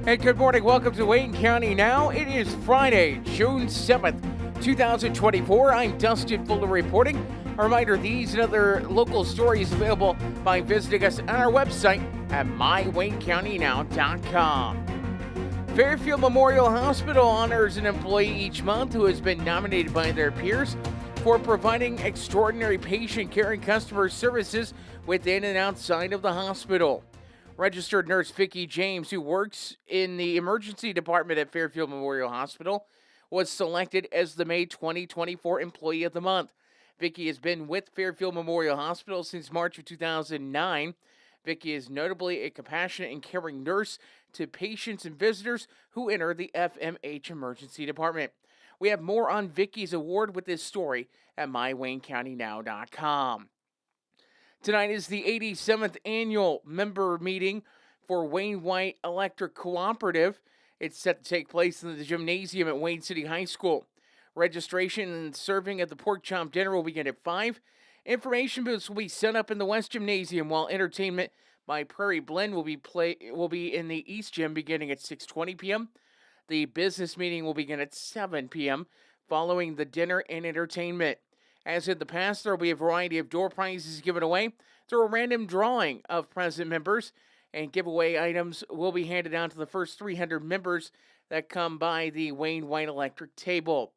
Hey, good morning. Welcome to Wayne County Now. It is Friday, June 7th, 2024. I'm Dustin Fuller reporting. A reminder, these and other local stories available by visiting us on our website at mywaynecountynow.com. Fairfield Memorial Hospital honors an employee each month who has been nominated by their peers for providing extraordinary patient care and customer services within and outside of the hospital. Registered nurse Vicki James, who works in the emergency department at Fairfield Memorial Hospital, was selected as the May 2024 Employee of the Month. Vicki has been with Fairfield Memorial Hospital since March of 2009. Vicki is notably a compassionate and caring nurse to patients and visitors who enter the FMH emergency department. We have more on Vicki's award with this story at mywaynecountynow.com. Tonight is the 87th annual member meeting for Wayne White Electric Cooperative. It's set to take place in the gymnasium at Wayne City High School. Registration and serving at the pork chop dinner will begin at 5. Information booths will be set up in the West Gymnasium, while entertainment by Prairie Blend will be in the East Gym beginning at 6:20 p.m. The business meeting will begin at 7 p.m. following the dinner and entertainment. As in the past, there will be a variety of door prizes given away through a random drawing of present members, and giveaway items will be handed out to the first 300 members that come by the Wayne White Electric table.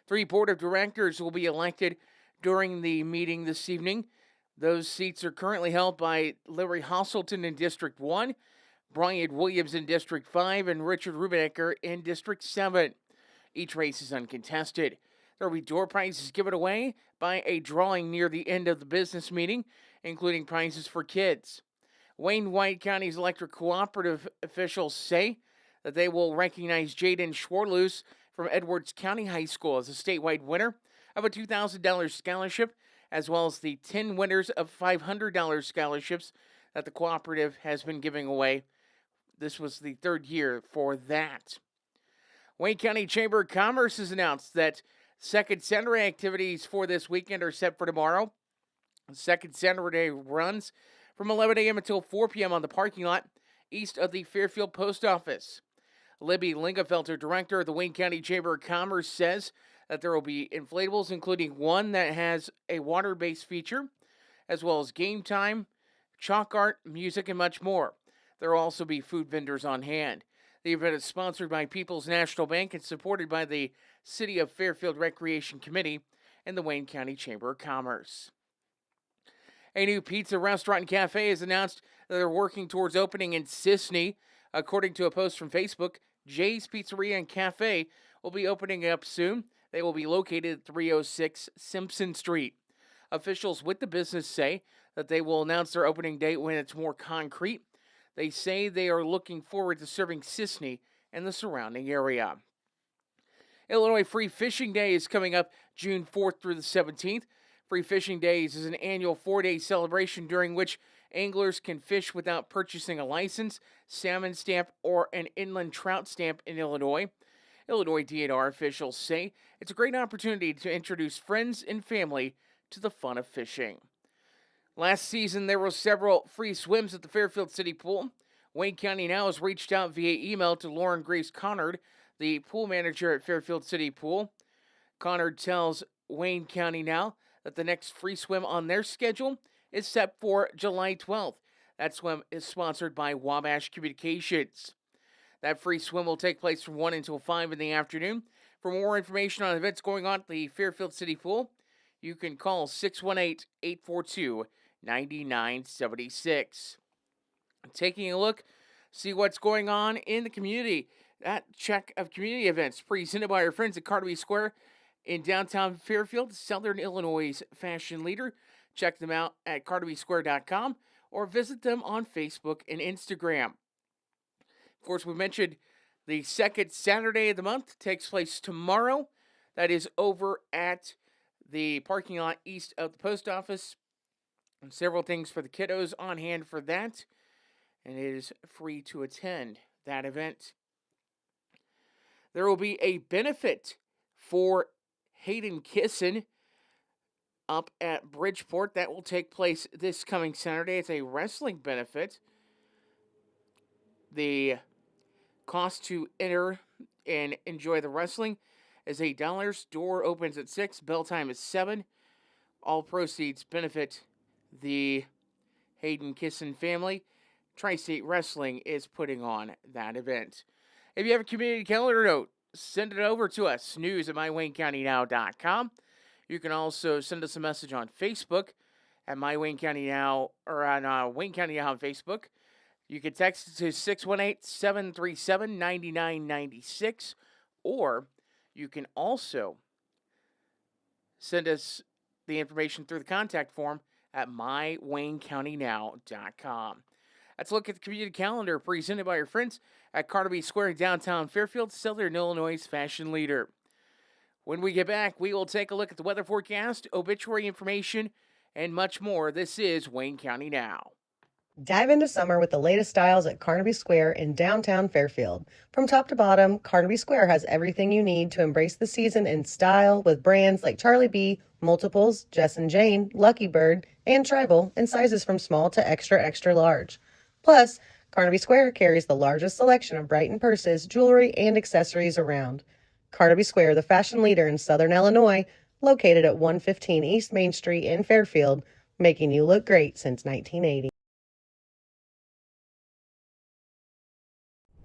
3 board of directors will be elected during the meeting this evening. Those seats are currently held by Larry Hosselton in District 1, Brian Williams in District 5, and Richard Rubenecker in District 7. Each race is uncontested. There will be door prizes given away by a drawing near the end of the business meeting, including prizes for kids. Wayne White County's electric cooperative officials say that they will recognize Jaden Schwarloos from Edwards County High School as a statewide winner of a $2,000 scholarship, as well as the 10 winners of $500 scholarships that the cooperative has been giving away. This was the 3rd year for that. Wayne County Chamber of Commerce has announced that Second Saturday activities for this weekend are set for tomorrow. Second Saturday runs from 11 a.m. until 4 p.m. on the parking lot east of the Fairfield Post Office. Libby Lingefelter, director of the Wayne County Chamber of Commerce, says that there will be inflatables, including one that has a water-based feature, as well as game time, chalk art, music, and much more. There will also be food vendors on hand. The event is sponsored by People's National Bank and supported by the City of Fairfield Recreation Committee and the Wayne County Chamber of Commerce. A new pizza restaurant and cafe has announced that they're working towards opening in Sisney. According to a post from Facebook, Jay's Pizzeria and Cafe will be opening up soon. They will be located at 306 Simpson Street. Officials with the business say that they will announce their opening date when it's more concrete. They say they are looking forward to serving Sisney and the surrounding area. Illinois Free Fishing Day is coming up June 4th through the 17th. Free Fishing Days is an annual 4-day celebration during which anglers can fish without purchasing a license, salmon stamp, or an inland trout stamp in Illinois. Illinois DNR officials say it's a great opportunity to introduce friends and family to the fun of fishing. Last season, there were several free swims at the Fairfield City Pool. Wayne County Now has reached out via email to Lauren Grace Connard, the pool manager at Fairfield City Pool. Connard tells Wayne County Now that the next free swim on their schedule is set for July 12th. That swim is sponsored by Wabash Communications. That free swim will take place from 1 until 5 in the afternoon. For more information on events going on at the Fairfield City Pool, you can call 618-842-9976. Taking a look, see what's going on in the community. That check of community events presented by our friends at Carnaby Square in downtown Fairfield, Southern Illinois' fashion leader. Check them out at carnabysquare.com or visit them on Facebook and Instagram. Of course, we mentioned the second Saturday of the month takes place tomorrow. That is over at the parking lot east of the post office. And several things for the kiddos on hand for that. And it is free to attend that event. There will be a benefit for Hayden Kissin up at Bridgeport. That will take place this coming Saturday. It's a wrestling benefit. The Cost to enter and enjoy the wrestling is $8. Door opens at 6. Bell time is 7. All proceeds benefit the Hayden Kissin family. Tri-State Wrestling is putting on that event. If you have a community calendar note, send it over to us, news@mywaynecountynow.com. You can also send us a message on Facebook at My Wayne County Now, or on Wayne County Now on Facebook. You can text it to 618-737-9996, or you can also send us the information through the contact form at mywaynecountynow.com. Let's look at the community calendar presented by our friends at Carnaby Square in downtown Fairfield, Southern Illinois' fashion leader. When we get back, we will take a look at the weather forecast, obituary information, and much more. This is Wayne County Now. Dive into summer with the latest styles at Carnaby Square in downtown Fairfield. From top to bottom, Carnaby Square has everything you need to embrace the season in style with brands like Charlie B, Multiples, Jess and Jane, Lucky Bird, and Tribal in sizes from small to extra, extra large. Plus, Carnaby Square carries the largest selection of Brighton purses, jewelry, and accessories around. Carnaby Square, the fashion leader in Southern Illinois, located at 115 East Main Street in Fairfield, making you look great since 1980.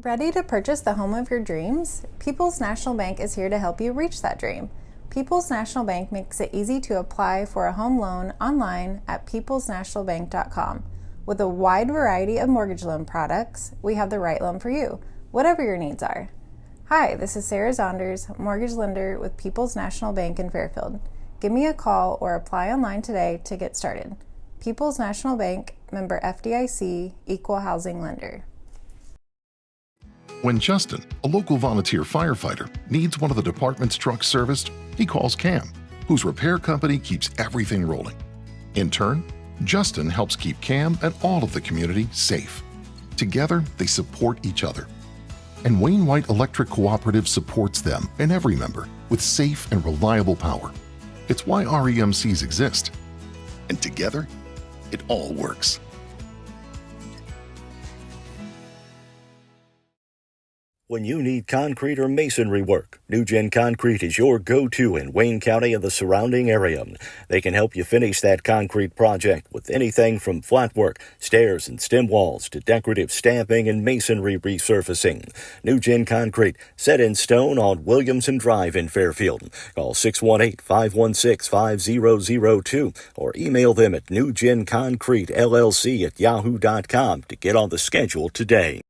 Ready to purchase the home of your dreams? People's National Bank is here to help you reach that dream. People's National Bank makes it easy to apply for a home loan online at peoplesnationalbank.com. With a wide variety of mortgage loan products, we have the right loan for you, whatever your needs are. Hi, this is Sarah Zonders, mortgage lender with People's National Bank in Fairfield. Give me a call or apply online today to get started. People's National Bank, member FDIC, equal housing lender. When Justin, a local volunteer firefighter, needs one of the department's trucks serviced, he calls Cam, whose repair company keeps everything rolling. In turn, Justin helps keep Cam and all of the community safe. Together, they support each other. And Wayne White Electric Cooperative supports them and every member with safe and reliable power. It's why REMCs exist. And together, it all works. When you need concrete or masonry work, NewGen Concrete is your go-to in Wayne County and the surrounding area. They can help you finish that concrete project with anything from flat work, stairs and stem walls to decorative stamping and masonry resurfacing. NewGen Concrete, set in stone on Williamson Drive in Fairfield. Call 618-516-5002 or email them at newgenconcretellc@yahoo.com to get on the schedule today.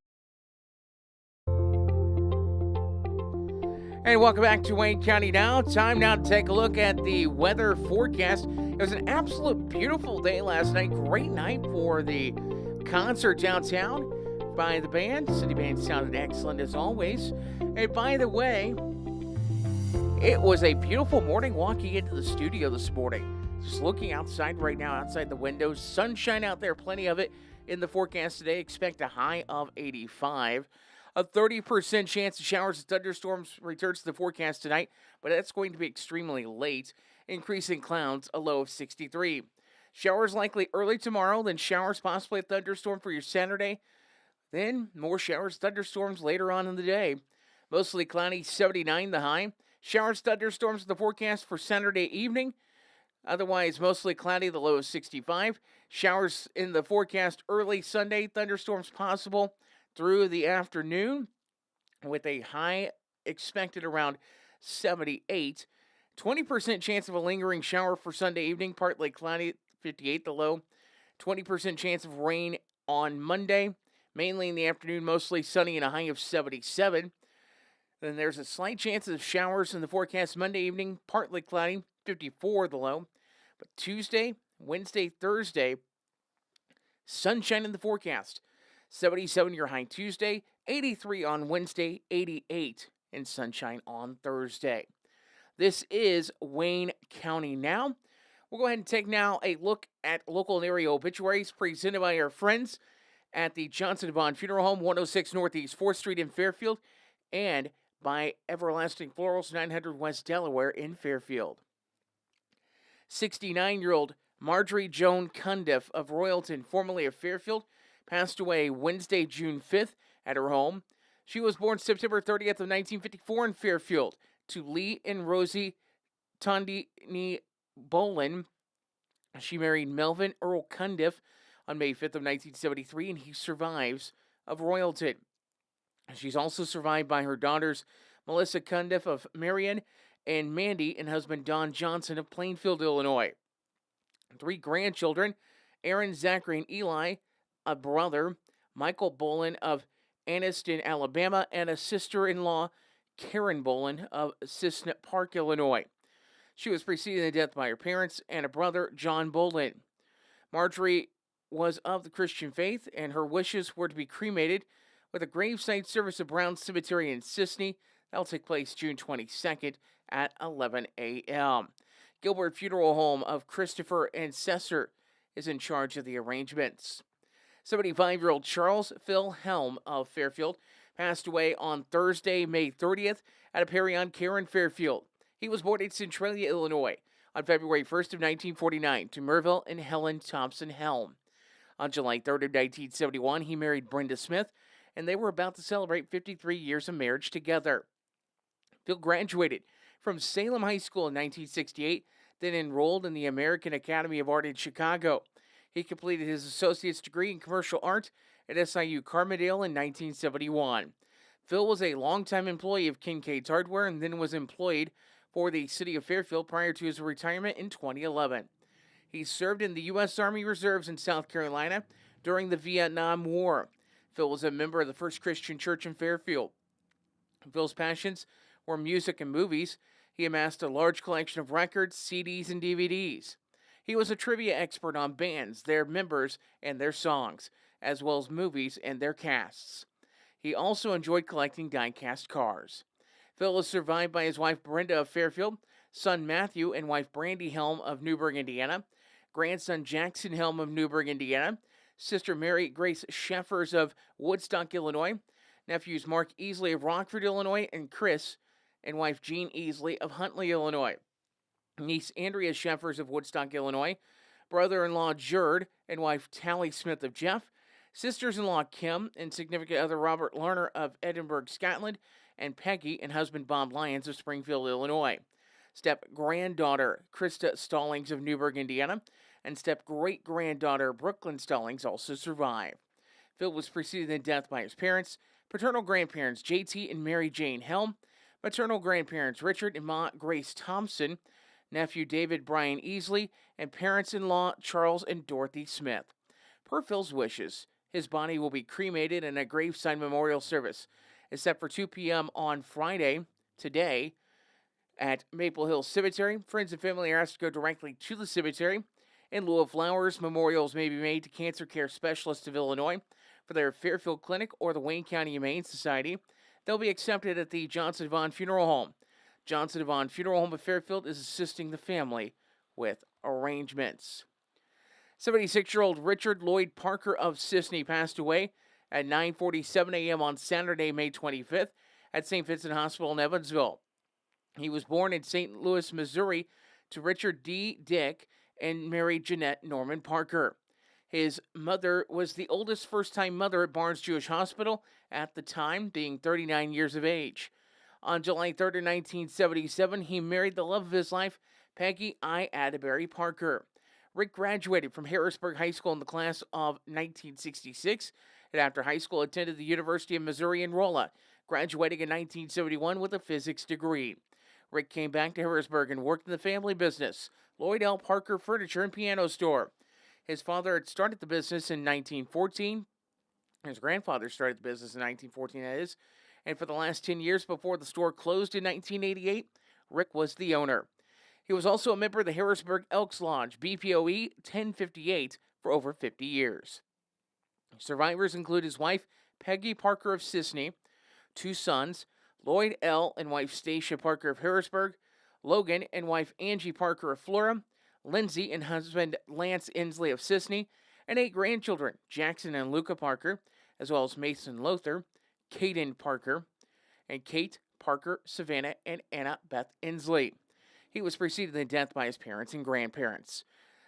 And welcome back to Wayne County Now. Time now to take a look at the weather forecast. It was an absolute beautiful day last night. Great night for the concert downtown by the band. City Band sounded excellent as always. And by the way, it was a beautiful morning walking into the studio this morning. Just looking outside right now, outside the windows. Sunshine out there, plenty of it in the forecast today. Expect a high of 85. A 30% chance of showers and thunderstorms returns to the forecast tonight, but that's going to be extremely late. Increasing clouds, a low of 63. Showers likely early tomorrow, then showers, possibly a thunderstorm for your Saturday. Then more showers, thunderstorms later on in the day. Mostly cloudy, 79 the high. Showers, thunderstorms in the forecast for Saturday evening. Otherwise, mostly cloudy, the low of 65. Showers in the forecast early Sunday, thunderstorms possible through the afternoon with a high expected around 78. 20% chance of a lingering shower for Sunday evening, partly cloudy, 58 the low. 20% chance of rain on Monday, mainly in the afternoon, mostly sunny and a high of 77. Then there's a slight chance of showers in the forecast Monday evening, partly cloudy, 54 the low. But Tuesday, Wednesday, Thursday, sunshine in the forecast. 77 your high Tuesday, 83 on Wednesday, 88 in sunshine on Thursday. This is Wayne County Now. We'll go ahead and take now a look at local and area obituaries presented by our friends at the Johnson Devon Funeral Home, 106 Northeast 4th Street in Fairfield, and by Everlasting Florals, 900 West Delaware in Fairfield. 69-year-old Marjorie Joan Cundiff of Royalton, formerly of Fairfield, passed away Wednesday, June 5th at her home. She was born September 30th of 1954 in Fairfield to Lee and Rosie Tondini Bolin. She married Melvin Earl Cundiff on May 5th of 1973, and he survives of royalty. She's also survived by her daughters Melissa Cundiff of Marion and Mandy and husband Don Johnson of Plainfield, Illinois. 3 grandchildren, Aaron, Zachary, and Eli, a brother, Michael Bolin of Anniston, Alabama, and a sister-in-law, Karen Bolin of Cissna Park, Illinois. She was preceded in death by her parents and a brother, John Bolin. Marjorie was of the Christian faith, and her wishes were to be cremated with a gravesite service at Brown Cemetery in Sisney. That'll take place June 22nd at 11 a.m. Gilbert Funeral Home of Christopher and Cesar is in charge of the arrangements. 75-year-old Charles Phil Helm of Fairfield passed away on Thursday, May 30th at a Perion Care in Fairfield. He was born in Centralia, Illinois on February 1st of 1949 to Merville and Helen Thompson Helm. On July 3rd of 1971, he married Brenda Smith, and they were about to celebrate 53 years of marriage together. Phil graduated from Salem High School in 1968, then enrolled in the American Academy of Art in Chicago. He completed his associate's degree in commercial art at SIU Carbondale in 1971. Phil was a longtime employee of Kincaid's Hardware and then was employed for the city of Fairfield prior to his retirement in 2011. He served in the U.S. Army Reserves in South Carolina during the Vietnam War. Phil was a member of the First Christian Church in Fairfield. Phil's passions were music and movies. He amassed a large collection of records, CDs, and DVDs. He was a trivia expert on bands, their members, and their songs, as well as movies and their casts. He also enjoyed collecting die-cast cars. Phil is survived by his wife Brenda of Fairfield, son Matthew and wife Brandy Helm of Newburgh, Indiana, grandson Jackson Helm of Newburgh, Indiana, sister Mary Grace Sheffers of Woodstock, Illinois, nephews Mark Easley of Rockford, Illinois, and Chris, and wife Jean Easley of Huntley, Illinois, niece Andrea Sheffers of Woodstock, Illinois, brother-in-law Jerd and wife Tally Smith of Jeff, sisters-in-law Kim and significant other Robert Lerner of Edinburgh, Scotland, and Peggy and husband Bob Lyons of Springfield, Illinois. Step-granddaughter Krista Stallings of Newburgh, Indiana, and step-great-granddaughter Brooklyn Stallings also survive. Phil was preceded in death by his parents, paternal grandparents JT and Mary Jane Helm, maternal grandparents Richard and Ma Grace Thompson, nephew David Brian Easley, and parents-in-law Charles and Dorothy Smith. Per Phil's wishes, his body will be cremated in a graveside memorial service, except for 2 p.m. on Friday, today, at Maple Hill Cemetery. Friends and family are asked to go directly to the cemetery. In lieu of flowers, memorials may be made to Cancer Care Specialists of Illinois for their Fairfield Clinic or the Wayne County Humane Society. They'll be accepted at the Johnson Devon Funeral Home. Johnson Devon Funeral Home of Fairfield is assisting the family with arrangements. 76-year-old Richard Lloyd Parker of Sisney passed away at 9:47 a.m. on Saturday, May 25th at St. Vincent Hospital in Evansville. He was born in St. Louis, Missouri to Richard D. Dick and Mary Jeanette Norman Parker. His mother was the oldest first-time mother at Barnes Jewish Hospital at the time, being 39 years of age. On July 3rd, 1977, he married the love of his life, Peggy I. Atterbury Parker. Rick graduated from Harrisburg High School in the class of 1966, and after high school attended the University of Missouri in Rolla, graduating in 1971 with a physics degree. Rick came back to Harrisburg and worked in the family business, Lloyd L. Parker Furniture and Piano Store. His father had started the business in 1914. His grandfather started the business in 1914, that is. And for the last 10 years before the store closed in 1988, Rick was the owner. He was also a member of the Harrisburg Elks Lodge, BPOE 1058, for over 50 years. Survivors include his wife, Peggy Parker of Sisney, 2 sons, Lloyd L. and wife Stacia Parker of Harrisburg, Logan and wife Angie Parker of Flora, Lindsay and husband Lance Inslee of Sisney, and 8 grandchildren, Jackson and Luca Parker, as well as Mason Lothar, Caden Parker, and Kate Parker, Savannah, and Anna Beth Inslee. He was preceded in death by his parents and grandparents.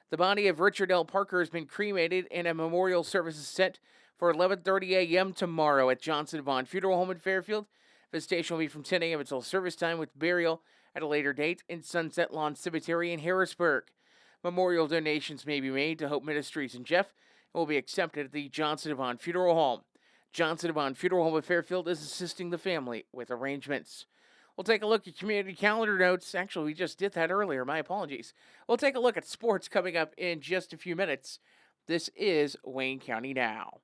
The body of Richard L. Parker has been cremated and a memorial service is set for 11:30 a.m. tomorrow at Johnson Vaughn Funeral Home in Fairfield. Visitation will be from 10 a.m. until service time, with burial at a later date in Sunset Lawn Cemetery in Harrisburg. Memorial donations may be made to Hope Ministries and Jeff and will be accepted at the Johnson Vaughn Funeral Home. Johnson Vaughn Funeral Home in Fairfield is assisting the family with arrangements. We'll take a look at community calendar notes. Actually, we just did that earlier. My apologies. We'll take a look at sports coming up in just a few minutes. This is Wayne County Now.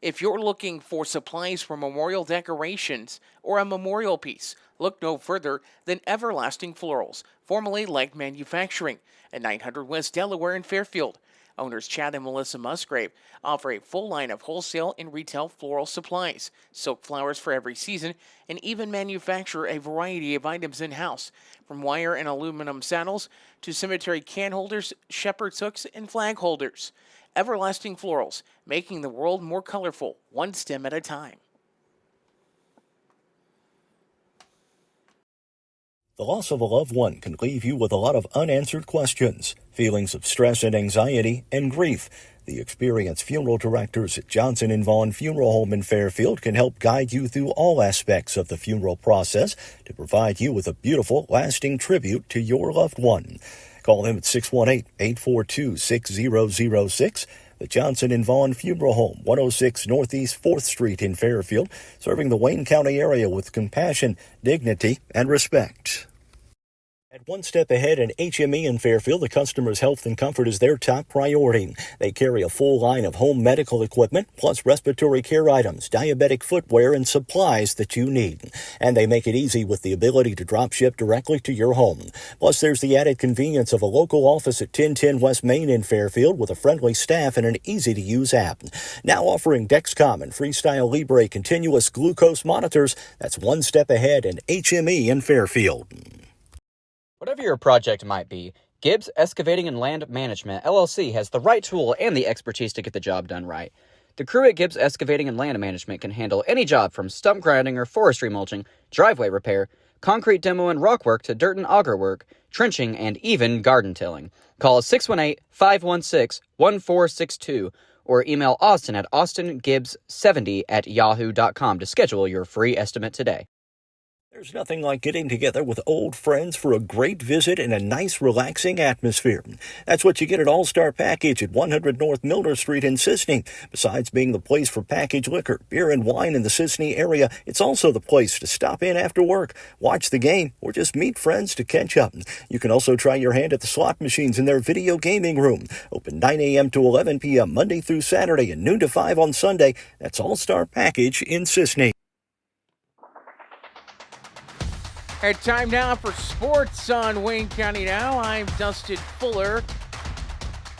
If you're looking for supplies for memorial decorations or a memorial piece, look no further than Everlasting Florals, formerly Leg Manufacturing, at 900 West Delaware in Fairfield. Owners Chad and Melissa Musgrave offer a full line of wholesale and retail floral supplies, silk flowers for every season, and even manufacture a variety of items in-house, from wire and aluminum saddles to cemetery can holders, shepherd's hooks, and flag holders. Everlasting Florals, making the world more colorful, one stem at a time. The loss of a loved one can leave you with a lot of unanswered questions, feelings of stress and anxiety, and grief. The experienced funeral directors at Johnson & Vaughn Funeral Home in Fairfield can help guide you through all aspects of the funeral process to provide you with a beautiful, lasting tribute to your loved one. Call them at 618-842-6006. The Johnson & Vaughn Funeral Home, 106 Northeast 4th Street in Fairfield, serving the Wayne County area with compassion, dignity, and respect. At One Step Ahead and HME in Fairfield, the customer's health and comfort is their top priority. They carry a full line of home medical equipment, plus respiratory care items, diabetic footwear, and supplies that you need. And they make it easy with the ability to drop ship directly to your home. Plus, there's the added convenience of a local office at 1010 West Main in Fairfield with a friendly staff and an easy-to-use app. Now offering Dexcom and Freestyle Libre continuous glucose monitors. That's One Step Ahead and HME in Fairfield. Whatever your project might be, Gibbs Excavating and Land Management, LLC, has the right tool and the expertise to get the job done right. The crew at Gibbs Excavating and Land Management can handle any job from stump grinding or forestry mulching, driveway repair, concrete demo and rock work to dirt and auger work, trenching, and even garden tilling. Call 618-516-1462 or email Austin at austingibbs70@yahoo.com to schedule your free estimate today. There's nothing like getting together with old friends for a great visit in a nice, relaxing atmosphere. That's what you get at All-Star Package at 100 North Milner Street in Sisney. Besides being the place for packaged liquor, beer, and wine in the Sisney area, it's also the place to stop in after work, watch the game, or just meet friends to catch up. You can also try your hand at the slot machines in their video gaming room. Open 9 a.m. to 11 p.m. Monday through Saturday and noon to 5 on Sunday. That's All-Star Package in Sisney. At time now for sports on Wayne County Now. I'm Dustin Fuller.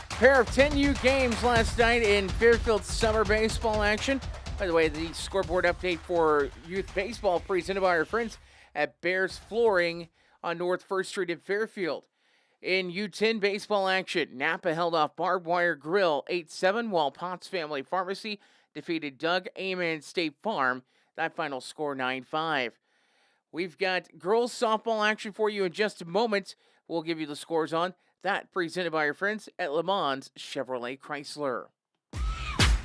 Pair of 10U games last night in Fairfield summer baseball action. By the way, the scoreboard update for youth baseball presented by our friends at Bears Flooring on North 1st Street in Fairfield. In U10 baseball action, Napa held off Barbed Wire Grill 8-7, while Potts Family Pharmacy defeated Doug Amen State Farm. That final score 9-5. We've got girls softball action for you in just a moment. We'll give you the scores on that, presented by our friends at Le Mans Chevrolet Chrysler.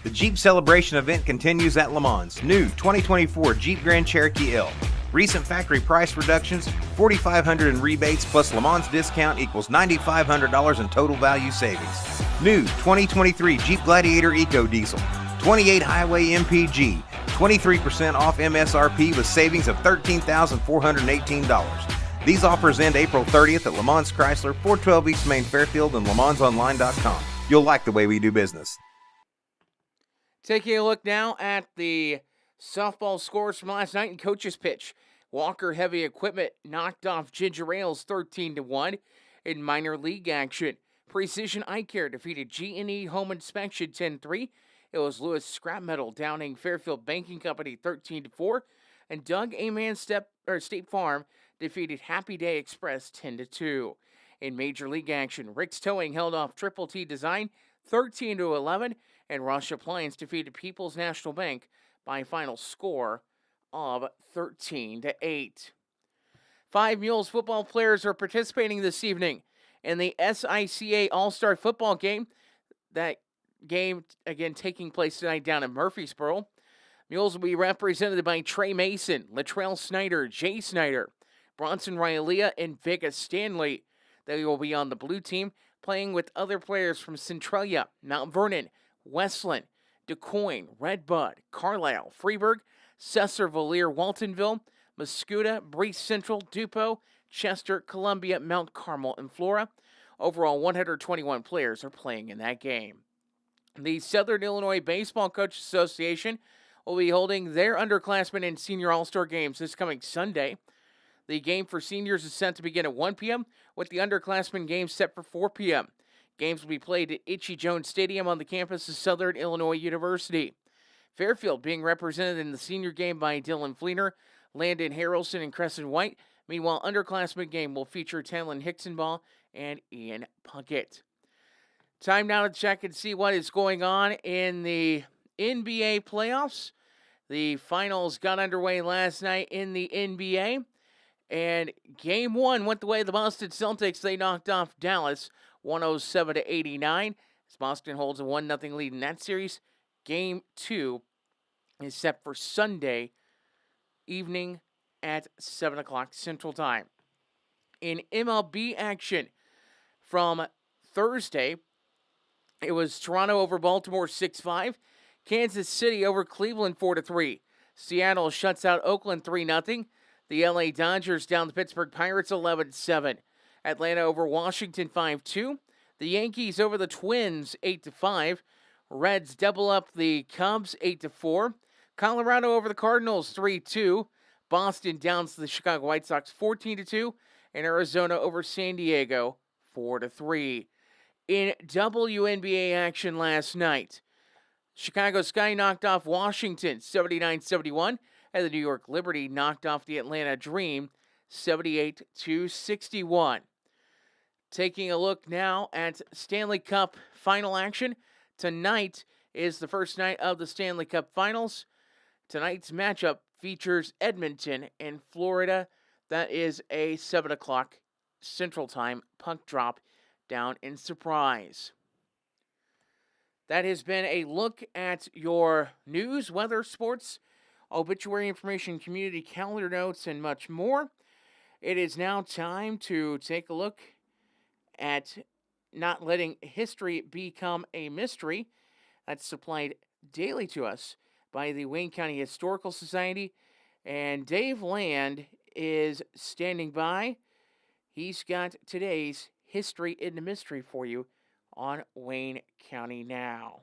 The Jeep Celebration event continues at Le Mans. New 2024 Jeep Grand Cherokee L. Recent factory price reductions, $4,500 in rebates, plus Le Mans discount equals $9,500 in total value savings. New 2023 Jeep Gladiator Eco Diesel. 28 Highway MPG. 23% off MSRP with savings of $13,418. These offers end April 30th at Le Mans Chrysler, 412 East Main Fairfield, and LeMansOnline.com. You'll like the way we do business. Taking a look now at the softball scores from last night in Coach's Pitch. Walker Heavy Equipment knocked off Ginger Ales 13-1 in minor league action. Precision Eye Care defeated G&E Home Inspection 10-3. It was Lewis Scrap Metal downing Fairfield Banking Company 13-4, and Doug Amen State Farm defeated Happy Day Express 10-2. In Major League action, Rick's Towing held off Triple T Design 13-11, and Rush Appliance defeated People's National Bank by a final score of 13-8. Five Mules football players are participating this evening in the SICA All-Star Football game that game, again, taking place tonight down in Murfreesboro. Mules will be represented by Trey Mason, Latrell Snyder, Jay Snyder, Bronson Rylea, and Vega Stanley. They will be on the blue team, playing with other players from Centralia, Mount Vernon, Westland, DuQuoin, Redbud, Carlisle, Freeburg, Cesar Valier, Waltonville, Mascoutah, Breese Central, Dupo, Chester, Columbia, Mount Carmel, and Flora. Overall, 121 players are playing in that game. The Southern Illinois Baseball Coaches Association will be holding their underclassmen and senior all-star games this coming Sunday. The game for seniors is set to begin at 1 p.m., with the underclassmen game set for 4 p.m. Games will be played at Itchy Jones Stadium on the campus of Southern Illinois University. Fairfield being represented in the senior game by Dylan Fleener, Landon Harrelson, and Crescent White. Meanwhile, underclassmen game will feature Talon Hicksonball and Ian Puckett. Time now to check and see what is going on in the NBA playoffs. The finals got underway last night in the NBA. And game one went the way of the Boston Celtics. They knocked off Dallas 107-89. As Boston holds a 1-0 lead in that series. Game two is set for Sunday evening at 7 o'clock Central Time. In MLB action from Thursday, it was Toronto over Baltimore 6-5. Kansas City over Cleveland 4-3. Seattle shuts out Oakland 3-0. The LA Dodgers down the Pittsburgh Pirates 11-7. Atlanta over Washington 5-2. The Yankees over the Twins 8-5. Reds double up the Cubs 8-4. Colorado over the Cardinals 3-2. Boston downs the Chicago White Sox 14-2. And Arizona over San Diego 4-3. In WNBA action last night, Chicago Sky knocked off Washington 79-71. And the New York Liberty knocked off the Atlanta Dream 78-61. Taking a look now at Stanley Cup final action. Tonight is the first night of the Stanley Cup Finals. Tonight's matchup features Edmonton and Florida. That is a 7 o'clock Central Time puck drop down in Surprise. That has been a look at your news, weather, sports, obituary information, community calendar notes, and much more. It is now time to take a look at not letting history become a mystery. That's supplied daily to us by the Wayne County Historical Society. And Dave Land is standing by. He's got today's History in the Mystery for you on Wayne County Now.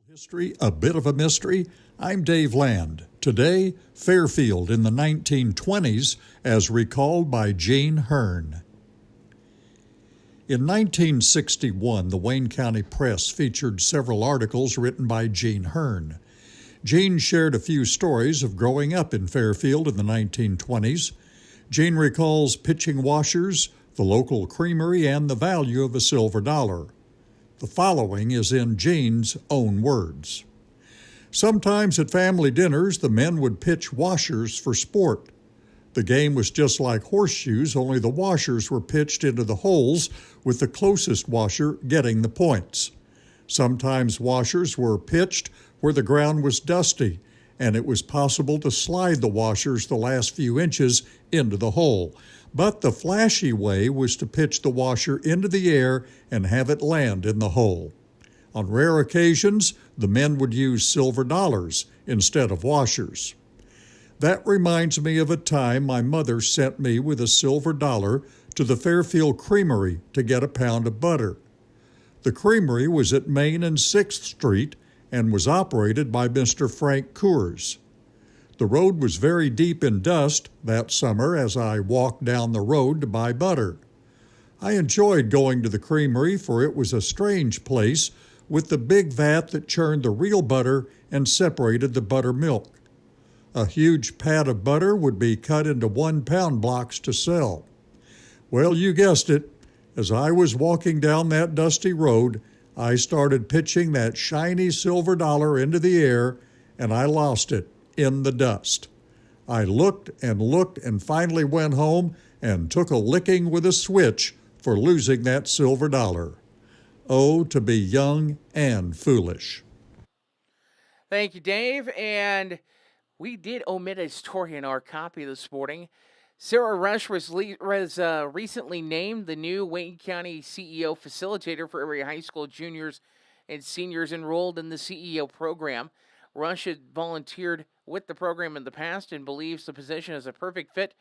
History, a bit of a mystery. I'm Dave Land. Today, Fairfield in the 1920s, as recalled by Gene Hearn. In 1961, the Wayne County Press featured several articles written by Gene Hearn. Gene shared a few stories of growing up in Fairfield in the 1920s. Gene recalls pitching washers, the local creamery, and the value of a silver dollar. The following is in Gene's own words. Sometimes at family dinners, the men would pitch washers for sport. The game was just like horseshoes, only the washers were pitched into the holes, with the closest washer getting the points. Sometimes washers were pitched where the ground was dusty, and it was possible to slide the washers the last few inches into the hole. But the flashy way was to pitch the washer into the air and have it land in the hole. On rare occasions, the men would use silver dollars instead of washers. That reminds me of a time my mother sent me with a silver dollar to the Fairfield Creamery to get a pound of butter. The creamery was at Main and 6th Street and was operated by Mr. Frank Coors. The road was very deep in dust that summer as I walked down the road to buy butter. I enjoyed going to the creamery, for it was a strange place with the big vat that churned the real butter and separated the buttermilk. A huge pat of butter would be cut into 1-pound blocks to sell. Well, you guessed it. As I was walking down that dusty road, I started pitching that shiny silver dollar into the air, and I lost it in the dust. I looked and finally went home and took a licking with a switch for losing that silver dollar. Oh, to be young and foolish. Thank you, Dave. And we did omit a story in our copy this morning. Sarah Rush was recently named the new Wayne County CEO facilitator for area high school juniors and seniors enrolled in the CEO program. Rush had volunteered with the program in the past and believes the position is a perfect fit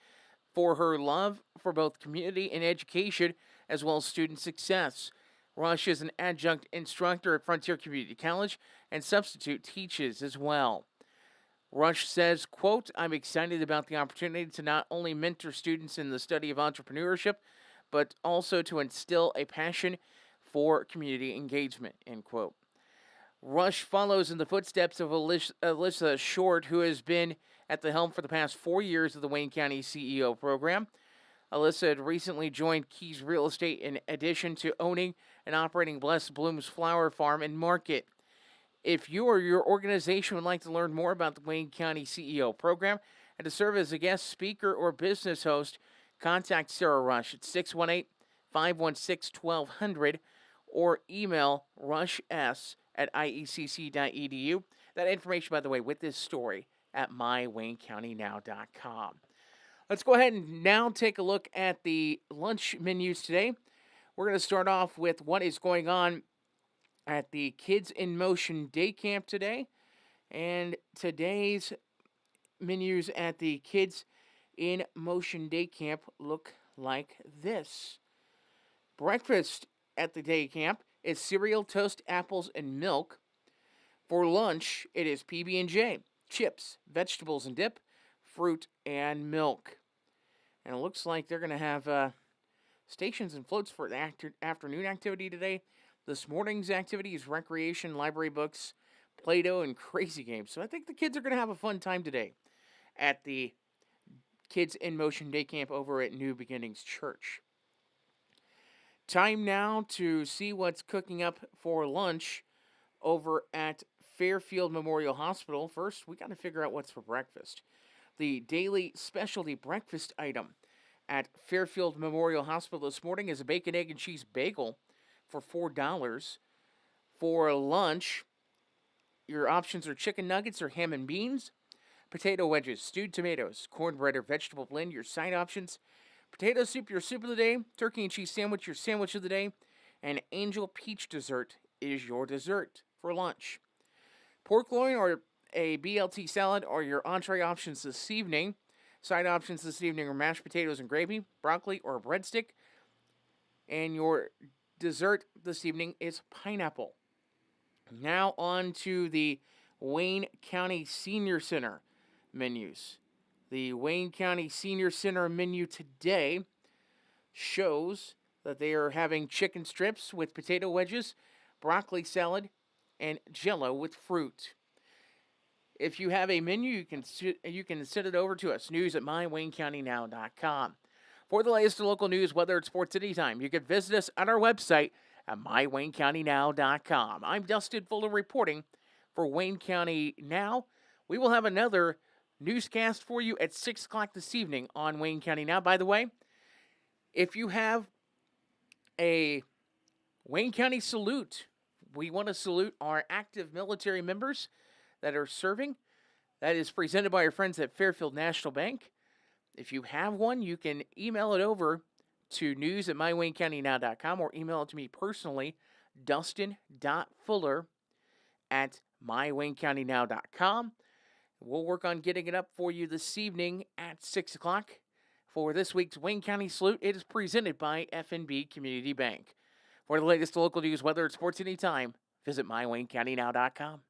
for her love for both community and education, as well as student success. Rush is an adjunct instructor at Frontier Community College and substitute teaches as well. Rush says, quote, "I'm excited about the opportunity to not only mentor students in the study of entrepreneurship, but also to instill a passion for community engagement," end quote. Rush follows in the footsteps of Alyssa Short, who has been at the helm for the past 4 years of the Wayne County CEO program. Alyssa had recently joined Keys Real Estate in addition to owning and operating Blessed Blooms Flower Farm and Market. If you or your organization would like to learn more about the Wayne County CEO program and to serve as a guest speaker or business host, contact Sarah Rush at 618-516-1200 or email rushs@iecc.edu. That information, by the way, with this story at mywaynecountynow.com. Let's go ahead and now take a look at the lunch menus today. We're going to start off with what is going on at the Kids in Motion Day Camp today. And today's menus at the Kids in Motion Day Camp look like this. Breakfast at the day camp is cereal, toast, apples, and milk. For lunch, it is PB&J, chips, vegetables and dip, fruit, and milk. And it looks like they're going to have stations and floats for the afternoon activity today. This morning's activity is recreation, library books, Play-Doh, and crazy games. So I think the kids are going to have a fun time today at the Kids in Motion Day Camp over at New Beginnings Church. Time now to see what's cooking up for lunch over at Fairfield Memorial Hospital. First, we got to figure out what's for breakfast. The daily specialty breakfast item at Fairfield Memorial Hospital this morning is a bacon, egg, and cheese bagel for $4. For lunch, your options are chicken nuggets or ham and beans, potato wedges, stewed tomatoes, cornbread or vegetable blend, your side options, potato soup, your soup of the day, turkey and cheese sandwich, your sandwich of the day, and angel peach dessert is your dessert for lunch. Pork loin or a BLT salad are your entree options this evening. Side options this evening are mashed potatoes and gravy, broccoli or a breadstick, and your dessert this evening is pineapple. Now on to the Wayne County Senior Center menus. The Wayne County Senior Center menu today shows that they are having chicken strips with potato wedges, broccoli salad, and Jell-O with fruit. If you have a menu, you can send it over to us, news at mywaynecountynow.com. For the latest local news, weather and sports anytime, you can visit us on our website at mywaynecountynow.com. I'm Dustin Fuller reporting for Wayne County Now. We will have another newscast for you at 6 o'clock this evening on Wayne County Now. By the way, if you have a Wayne County salute, we want to salute our active military members that are serving. That is presented by our friends at Fairfield National Bank. If you have one, you can email it over to news at mywaynecountynow.com or email it to me personally, dustin.fuller@mywaynecountynow.com. We'll work on getting it up for you this evening at 6 o'clock. For this week's Wayne County Salute, it is presented by F&B Community Bank. For the latest local news, weather, and sports anytime, visit mywaynecountynow.com.